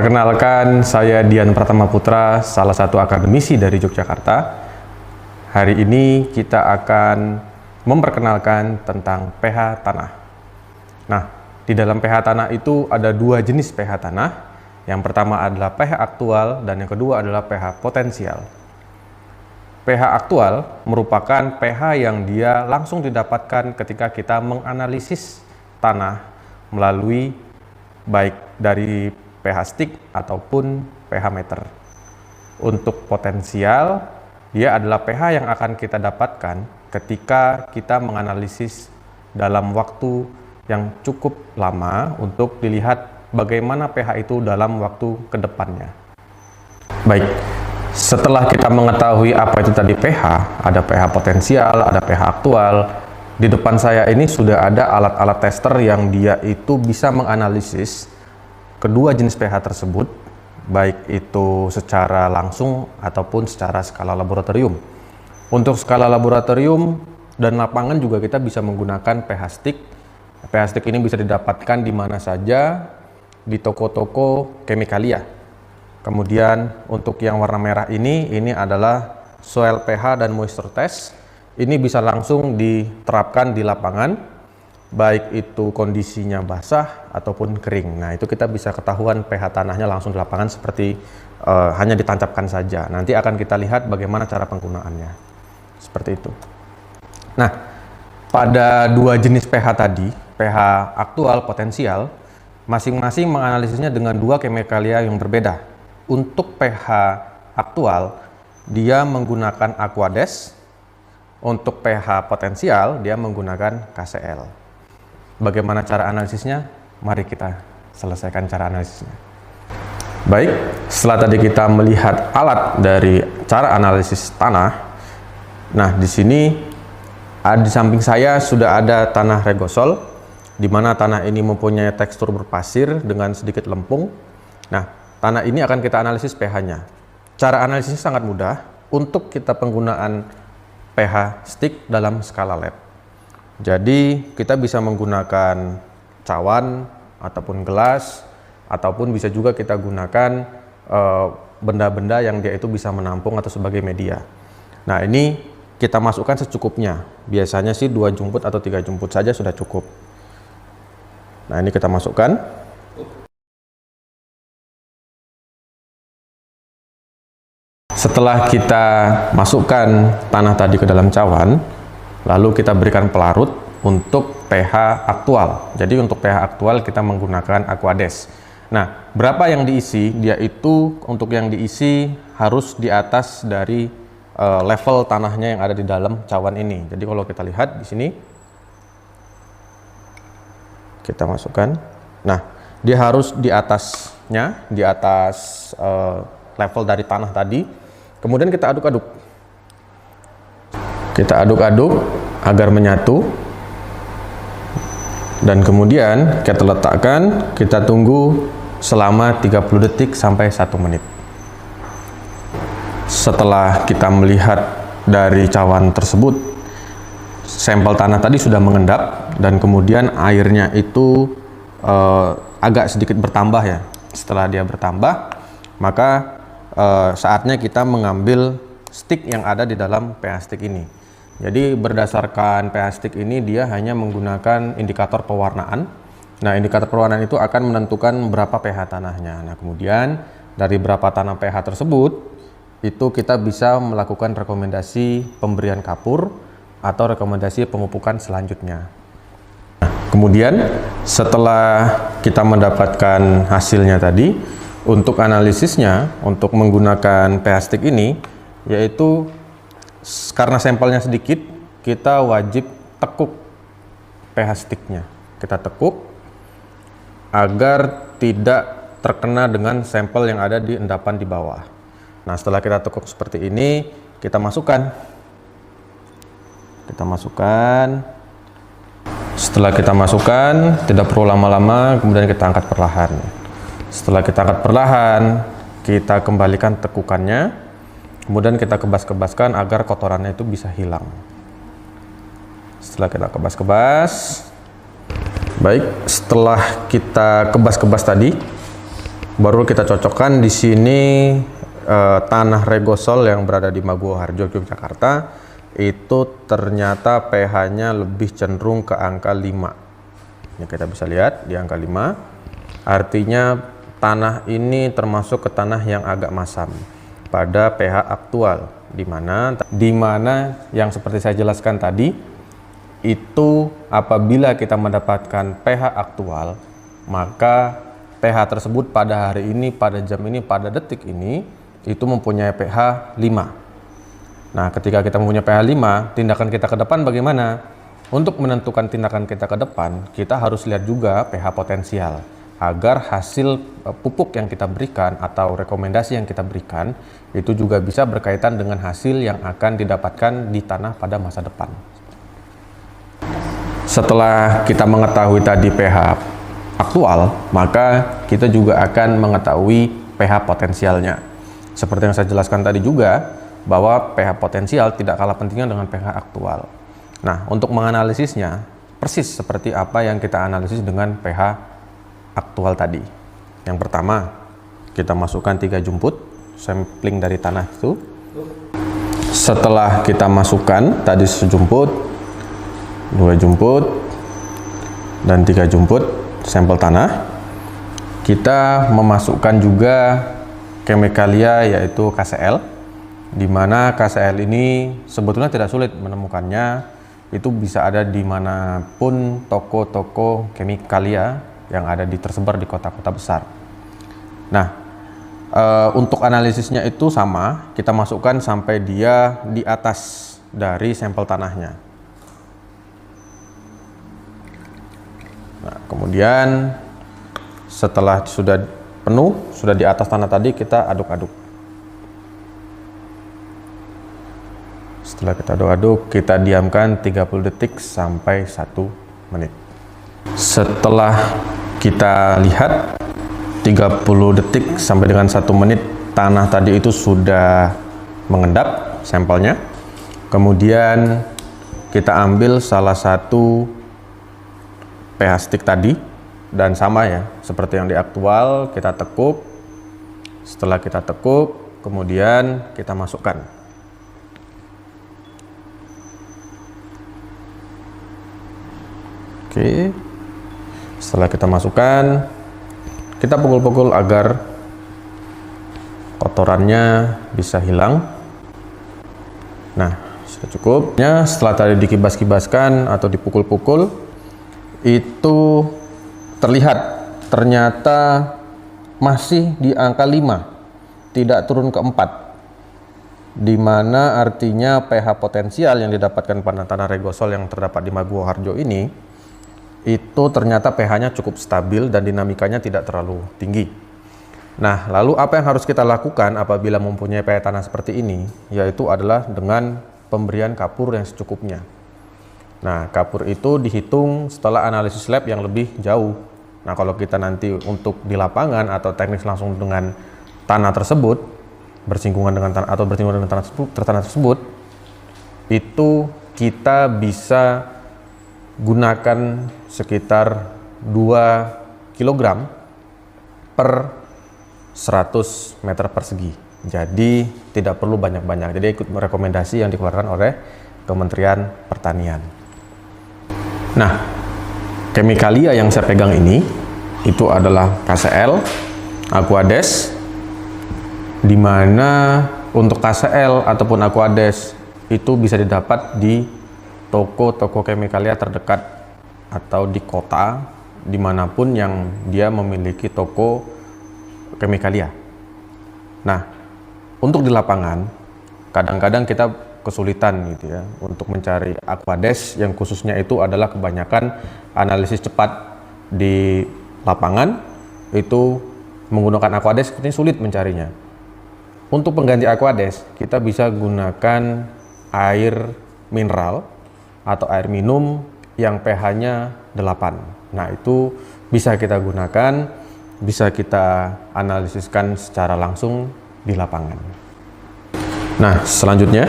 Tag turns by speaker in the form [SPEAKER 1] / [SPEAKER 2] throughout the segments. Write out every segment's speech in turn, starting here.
[SPEAKER 1] Perkenalkan, saya Dian Pratama Putra, salah satu akademisi dari Yogyakarta. Hari ini kita akan memperkenalkan tentang pH tanah. Nah, di dalam pH tanah itu ada dua jenis pH tanah. Yang pertama adalah pH aktual dan yang kedua adalah pH potensial. pH aktual merupakan pH yang dia langsung didapatkan ketika kita menganalisis tanah melalui baik dari pH stick ataupun pH meter. Untuk potensial, dia adalah pH yang akan kita dapatkan ketika kita menganalisis dalam waktu yang cukup lama untuk dilihat bagaimana pH itu dalam waktu ke depannya. Baik, setelah kita mengetahui apa itu tadi pH, ada pH potensial, ada pH aktual. Di depan saya ini sudah ada alat-alat tester yang dia itu bisa menganalisis kedua jenis pH tersebut, baik itu secara langsung ataupun secara skala laboratorium. Untuk skala laboratorium dan lapangan juga kita bisa menggunakan pH stick. pH stick ini bisa didapatkan di mana saja, di toko-toko kimia. Kemudian untuk yang warna merah ini adalah soil pH dan moisture test. Ini bisa langsung diterapkan di lapangan, baik itu kondisinya basah ataupun kering. Nah, itu kita bisa ketahuan pH tanahnya langsung di lapangan seperti hanya ditancapkan saja. Nanti akan kita lihat bagaimana cara penggunaannya. Seperti itu. Nah, pada dua jenis pH tadi, pH aktual, potensial, masing-masing menganalisisnya dengan dua kimia yang berbeda. Untuk pH aktual, dia menggunakan Aquades. Untuk pH potensial, dia menggunakan KCl. Bagaimana cara analisisnya? Mari kita selesaikan cara analisisnya. Baik, setelah tadi kita melihat alat dari cara analisis tanah. Nah, di sini di samping saya sudah ada tanah regosol, di mana tanah ini mempunyai tekstur berpasir dengan sedikit lempung. Nah, tanah ini akan kita analisis pH-nya. Cara analisisnya sangat mudah untuk kita penggunaan pH stick dalam skala lab. Jadi kita bisa menggunakan cawan ataupun gelas, ataupun bisa juga kita gunakan benda-benda yang dia itu bisa menampung atau sebagai media. Nah, ini kita masukkan secukupnya. Biasanya sih 2 jumput atau 3 jumput saja sudah cukup. Nah, ini kita masukkan. Setelah kita masukkan tanah tadi ke dalam cawan, lalu kita berikan pelarut untuk pH aktual. Jadi untuk pH aktual kita menggunakan Aquades. Nah, berapa yang diisi? Dia itu untuk yang diisi harus di atas dari level tanahnya yang ada di dalam cawan ini. Jadi kalau kita lihat di sini, kita masukkan. Nah, dia harus di atasnya, di atas level dari tanah tadi. Kemudian kita aduk-aduk. Kita aduk-aduk agar menyatu, dan kemudian kita letakkan, kita tunggu selama 30 detik sampai 1 menit. Setelah kita melihat dari cawan tersebut, sampel tanah tadi sudah mengendap dan kemudian airnya itu agak sedikit bertambah ya. Setelah dia bertambah, maka saatnya kita mengambil stick yang ada di dalam pH stick ini. Jadi berdasarkan pH stick ini dia hanya menggunakan indikator pewarnaan. Nah, indikator pewarnaan itu akan menentukan berapa pH tanahnya. Nah, kemudian dari berapa tanah pH tersebut, itu kita bisa melakukan rekomendasi pemberian kapur atau rekomendasi pemupukan selanjutnya. Nah, kemudian setelah kita mendapatkan hasilnya tadi, untuk analisisnya, untuk menggunakan pH stick ini, yaitu karena sampelnya sedikit, kita wajib tekuk pH sticknya. Kita tekuk agar tidak terkena dengan sampel yang ada di endapan di bawah. Nah, setelah kita tekuk seperti ini, kita masukkan. Kita masukkan. Setelah kita masukkan, tidak perlu lama-lama, kemudian kita angkat perlahan. Setelah kita angkat perlahan, kita kembalikan tekukannya. Kemudian kita kebas-kebaskan agar kotorannya itu bisa hilang. Setelah kita kebas-kebas, baik, setelah kita kebas-kebas tadi, Baru kita cocokkan di sini tanah Regosol yang berada di Maguwoharjo, Yogyakarta itu ternyata pH-nya lebih cenderung ke angka 5. Ini kita bisa lihat di angka 5. Artinya tanah ini termasuk ke tanah yang agak masam pada pH aktual, di mana yang seperti saya jelaskan tadi itu apabila kita mendapatkan pH aktual, maka pH tersebut pada hari ini, pada jam ini, pada detik ini itu mempunyai pH 5. Nah, ketika kita mempunyai pH 5, tindakan kita ke depan bagaimana? Untuk menentukan tindakan kita ke depan, kita harus lihat juga pH potensial agar hasil pupuk yang kita berikan atau rekomendasi yang kita berikan itu juga bisa berkaitan dengan hasil yang akan didapatkan di tanah pada masa depan. Setelah kita mengetahui tadi pH aktual, maka kita juga akan mengetahui pH potensialnya. Seperti yang saya jelaskan tadi juga, bahwa pH potensial tidak kalah pentingnya dengan pH aktual. Nah, untuk menganalisisnya, persis seperti apa yang kita analisis dengan pH aktual tadi. Yang pertama, kita masukkan 3 jumput, sampling dari tanah itu. Setelah kita masukkan tadi sejumput, 2 jumput, dan 3 jumput sampel tanah, kita memasukkan juga kemikalia yaitu KCl, di mana KCl ini sebetulnya tidak sulit menemukannya, itu bisa ada dimanapun toko-toko kemikalia yang ada tersebar di kota-kota besar. Nah, untuk analisisnya itu sama, kita masukkan sampai dia di atas dari sampel tanahnya. Nah, kemudian setelah sudah penuh, sudah di atas tanah tadi, kita aduk-aduk. Setelah kita aduk-aduk, kita diamkan 30 detik sampai 1 menit. Setelah kita lihat 30 detik sampai dengan 1 menit, tanah tadi itu sudah mengendap sampelnya. Kemudian kita ambil salah satu pH stick tadi, dan sama ya, seperti yang di aktual, kita tekuk. Setelah kita tekuk, kemudian kita masukkan. Oke, setelah kita masukkan, kita pukul-pukul agar kotorannya bisa hilang. Nah, sudah cukup. Setelah tadi dikibas-kibaskan atau dipukul-pukul, itu terlihat ternyata masih di angka 5, tidak turun ke 4. Di mana artinya pH potensial yang didapatkan pada tanah Regosol yang terdapat di Maguwoharjo ini itu ternyata pH-nya cukup stabil dan dinamikanya tidak terlalu tinggi. Nah, lalu apa yang harus kita lakukan apabila mempunyai pH tanah seperti ini? Yaitu adalah dengan pemberian kapur yang secukupnya. Nah, kapur itu dihitung setelah analisis lab yang lebih jauh. Nah, kalau kita nanti untuk di lapangan atau teknis langsung dengan tanah tersebut, bersinggungan dengan tanah atau bersinggungan dengan tanah tersebut, itu kita bisa gunakan sekitar 2 kg per 100 meter persegi. Jadi tidak perlu banyak-banyak. Jadi ikut rekomendasi yang dikeluarkan oleh Kementerian Pertanian. Nah, kemikalia yang saya pegang ini itu adalah KCl, Aquades, di mana untuk KCl ataupun Aquades itu bisa didapat di toko-toko kemikalia terdekat atau di kota dimanapun yang dia memiliki toko kemikalia. Nah, untuk di lapangan kadang-kadang kita kesulitan gitu ya untuk mencari Aquades, yang khususnya itu adalah kebanyakan analisis cepat di lapangan itu menggunakan Aquades, ini sulit mencarinya. Untuk pengganti Aquades kita bisa gunakan air mineral atau air minum yang pH-nya 8. Nah, itu bisa kita gunakan, bisa kita analisiskan secara langsung di lapangan. Nah, selanjutnya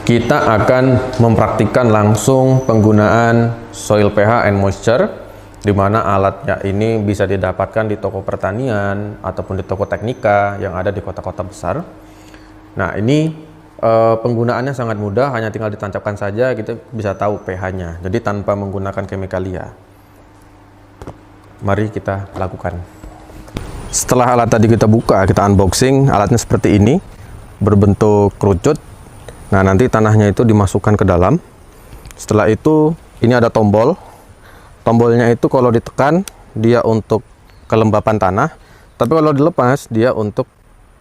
[SPEAKER 1] kita akan mempraktikkan langsung penggunaan soil pH and moisture di mana alatnya ini bisa didapatkan di toko pertanian ataupun di toko teknika yang ada di kota-kota besar. Nah, ini penggunaannya sangat mudah, hanya tinggal ditancapkan saja kita bisa tahu pH-nya. Jadi tanpa menggunakan kimikalia. Mari kita lakukan. Setelah alat tadi kita buka, kita unboxing, alatnya seperti ini, berbentuk kerucut. Nah, nanti tanahnya itu dimasukkan ke dalam. Setelah itu, ini ada tombol. Tombolnya itu kalau ditekan, dia untuk kelembapan tanah. Tapi kalau dilepas, dia untuk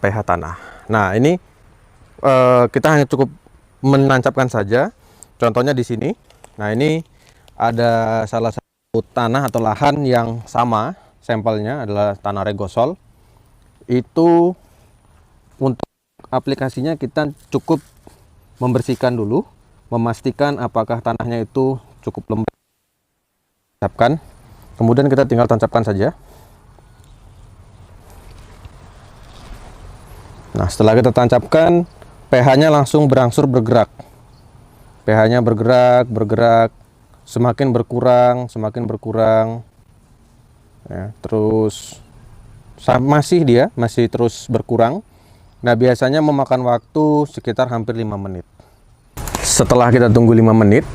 [SPEAKER 1] pH tanah. Nah, ini kita hanya cukup menancapkan saja. Contohnya di sini. Nah, ini ada salah satu tanah atau lahan yang sama. Sampelnya adalah tanah regosol. Itu untuk aplikasinya kita cukup membersihkan dulu, memastikan apakah tanahnya itu cukup lembab. Tancapkan, kemudian kita tinggal tancapkan saja. Nah, setelah kita tancapkan, pH-nya langsung berangsur bergerak. pH-nya bergerak, semakin berkurang. Ya, terus masih terus berkurang. Nah, biasanya memakan waktu sekitar hampir 5 menit. Setelah kita tunggu 5 menit,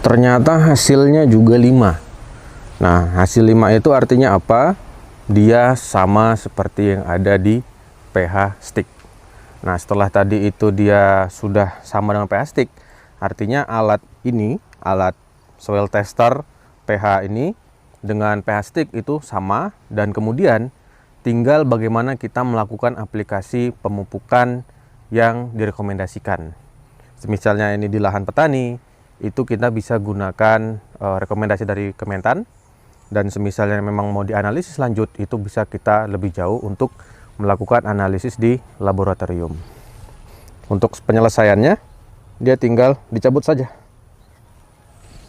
[SPEAKER 1] ternyata hasilnya juga 5. Nah, hasil 5 itu artinya apa? Dia sama seperti yang ada di pH stick. Nah, setelah tadi itu dia sudah sama dengan pH stick, artinya alat soil tester pH ini dengan pH stick itu sama, dan kemudian tinggal bagaimana kita melakukan aplikasi pemupukan yang direkomendasikan. Misalnya ini di lahan petani, itu kita bisa gunakan rekomendasi dari Kementan, dan semisalnya memang mau dianalisis lanjut, itu bisa kita lebih jauh untuk melakukan analisis di laboratorium. Untuk penyelesaiannya, dia tinggal dicabut saja.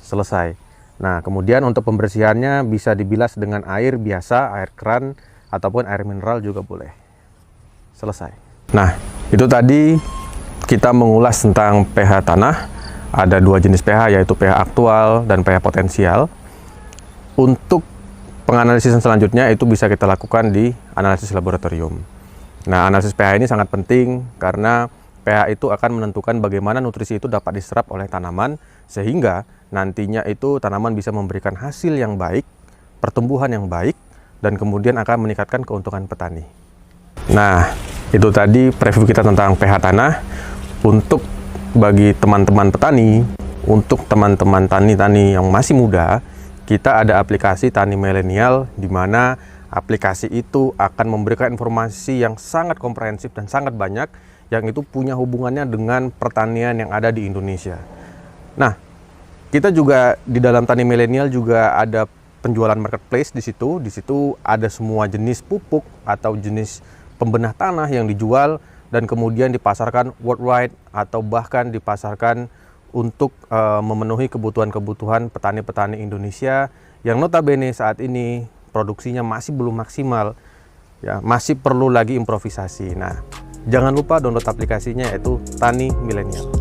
[SPEAKER 1] Selesai. Nah, kemudian untuk pembersihannya bisa dibilas dengan air biasa, air keran, ataupun air mineral juga boleh. Selesai. Nah, itu tadi kita mengulas tentang pH tanah. Ada 2 jenis pH, yaitu pH aktual dan pH potensial. Untuk penganalisis selanjutnya itu bisa kita lakukan di analisis laboratorium. Nah, analisis pH ini sangat penting karena pH itu akan menentukan bagaimana nutrisi itu dapat diserap oleh tanaman, sehingga nantinya itu tanaman bisa memberikan hasil yang baik, pertumbuhan yang baik, dan kemudian akan meningkatkan keuntungan petani. Nah, itu tadi preview kita tentang pH tanah. Untuk bagi teman-teman petani, untuk teman-teman tani-tani yang masih muda, kita ada aplikasi Tani Milenial, di mana aplikasi itu akan memberikan informasi yang sangat komprehensif dan sangat banyak, yang itu punya hubungannya dengan pertanian yang ada di Indonesia. Nah, kita juga di dalam Tani Milenial juga ada penjualan marketplace di situ. Di situ ada semua jenis pupuk atau jenis pembenah tanah yang dijual dan kemudian dipasarkan worldwide atau bahkan dipasarkan untuk memenuhi kebutuhan-kebutuhan petani-petani Indonesia yang notabene saat ini produksinya masih belum maksimal, ya, masih perlu lagi improvisasi. Nah, jangan lupa download aplikasinya, yaitu Tani Milenial.